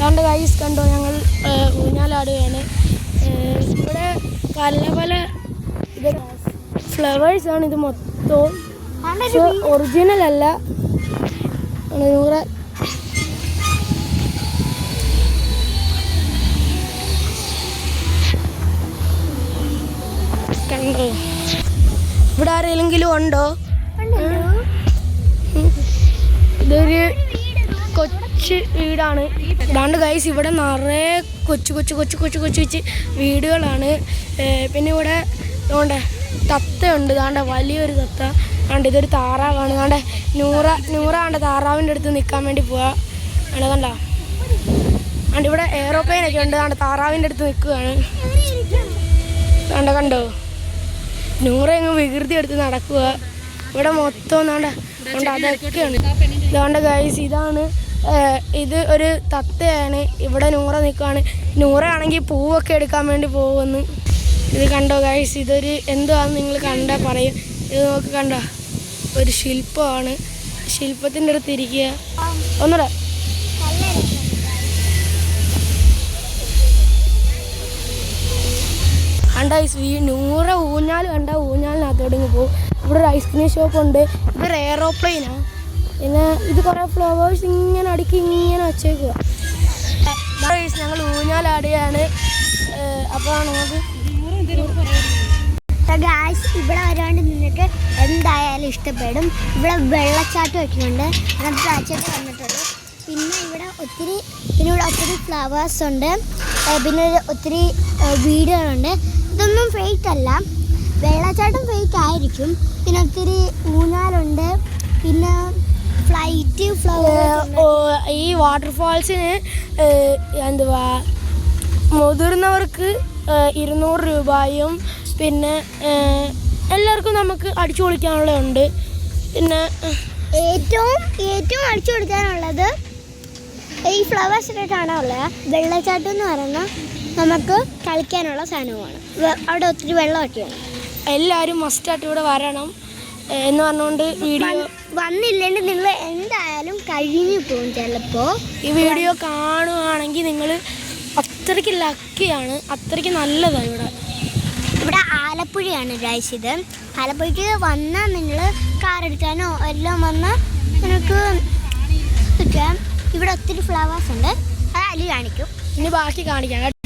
രണ്ട് ഗൈസ് കണ്ടോ, ഞങ്ങൾ ഊഞ്ഞാലാടുകയാണ്. ഇവിടെ പല പല ഇത് ഫ്ലവേഴ്സാണ് ഇത് മൊത്തവും. പക്ഷെ ഒറിജിനൽ അല്ല. കണ്ടോ, ഇവിടെ ആരെങ്കിലും ഉണ്ടോ? ഇതൊരു കൊച്ചു വീടാണ്. ഇതാണ്ട് ഗൈസ് ഇവിടെ നിറയെ കൊച്ചു കൊച്ചു കൊച്ചു കൊച്ചു കൊച്ചു കൊച്ചു വീടുകളാണ്. പിന്നെ ഇവിടെ അതുകൊണ്ട് തത്തയുണ്ട്. ഇതാണ്ട് വലിയൊരു തത്ത. അതുകൊണ്ട് ഇതൊരു താറാവാണ്. അതുകൊണ്ട് നൂറാണ്ട് താറാവിൻ്റെ അടുത്ത് നിൽക്കാൻ വേണ്ടി പോവാ. കണ്ടോ, അതുകൊണ്ട് ഇവിടെ എയറോപ്ലെയിനൊക്കെ ഉണ്ട്. അതുകൊണ്ട് താറാവിൻ്റെ അടുത്ത് നിൽക്കുകയാണ്. കണ്ടോ നൂറ അങ്ങ് വികൃതി എടുത്ത് നടക്കുക. ഇവിടെ മൊത്തം അതുകൊണ്ട് അതൊക്കെയാണ്. ഇതാണ്ട് ഗൈസ് ഇതാണ്, ഇത് ഒരു തത്തയാണ്. ഇവിടെ നൂറ നിൽക്കുകയാണ്. നൂറയാണെങ്കിൽ പൂവൊക്കെ എടുക്കാൻ വേണ്ടി പോകുന്നു. ഇത് കണ്ടോ ഗൈസ്, ഇതൊരു എന്തുവാന്ന് നിങ്ങൾ കണ്ടാൽ പറയും. ഇത് നോക്കി കണ്ടോ, ഒരു ശില്പമാണ്. ശില്പത്തിൻ്റെ അടുത്ത് ഇരിക്കുക. ഒന്നുകൂടെ കണ്ട നൂറ ഊഞ്ഞാൽ കണ്ട ഊഞ്ഞാലിനകത്തോടങ്ങ് പോകും. ഇവിടെ ഒരു ഐസ്ക്രീം ഷോപ്പുണ്ട്. ഇതൊരു എയറോപ്ലെയിനാണ്. പിന്നെ ഇത് കുറേ ഫ്ലവേഴ്സ് ഇങ്ങനെ അടുക്കി ഇങ്ങനെ വച്ചേക്കുക. ഞങ്ങൾ ഊഞ്ഞാലാടുകയാണ്. അപ്പോൾ നമുക്ക് ഇവിടെ വരാണ്ട് നിങ്ങൾക്ക് എന്തായാലും ഇഷ്ടപ്പെടും. ഇവിടെ വെള്ളച്ചാട്ടം ഒക്കെ ഉണ്ട്. അങ്ങനത്തെ വെള്ളച്ചാട്ടം വന്നിട്ടുള്ളൂ. പിന്നെ ഇവിടെ ഒത്തിരി ഫ്ലവേഴ്സ് ഉണ്ട്. പിന്നെ ഒത്തിരി വീടുകളുണ്ട്. ഇതൊന്നും ഫേക്ക് അല്ല, വെള്ളച്ചാട്ടം ഫേക്ക് ആയിരിക്കും. പിന്നെ ഒത്തിരി ഊഞ്ഞാലുണ്ട്. പിന്നെ ഈ വാട്ടർഫാൾസിന് എന്തുവാ മുതിർന്നവർക്ക് 200 രൂപയും പിന്നെ എല്ലാവർക്കും നമുക്ക് അടിച്ചു പൊളിക്കാനുള്ള ഉണ്ട്. പിന്നെ ഏറ്റവും അടിച്ചു പൊളിക്കാനുള്ളത് ഈ ഫ്ലവേഴ്സിനായിട്ടാണ് ഉള്ളത്. വെള്ളച്ചാട്ടം എന്ന് പറയുന്നത് നമുക്ക് കളിക്കാനുള്ള സാധനമാണ്. അവിടെ ഒത്തിരി വെള്ളമൊക്കെയാണ്. എല്ലാവരും മസ്റ്റായിട്ട് ഇവിടെ വരണം എന്ന് പറഞ്ഞുകൊണ്ട് വീഡിയോ വന്നില്ലെങ്കിൽ നിങ്ങൾ എന്തായാലും കഴിഞ്ഞു പോകും. ചിലപ്പോൾ ഈ വീഡിയോ കാണുകയാണെങ്കിൽ നിങ്ങൾ അത്രയ്ക്ക് ലക്കിയാണ്, അത്രയ്ക്ക് നല്ലതാണ്. ഇവിടെ ആലപ്പുഴയാണ് ഗൈസ്. ഇത് ആലപ്പുഴയ്ക്ക് വന്നാൽ നിങ്ങൾ കാർ എടുക്കാനോ എല്ലാം വന്നാൽ നിങ്ങൾക്ക് കിട്ടാം. ഇവിടെ ഒത്തിരി ഫ്ലവേഴ്സ് ഉണ്ട്. അത് അതിൽ കാണിക്കും. ഇനി ബാക്കി കാണിക്കാം.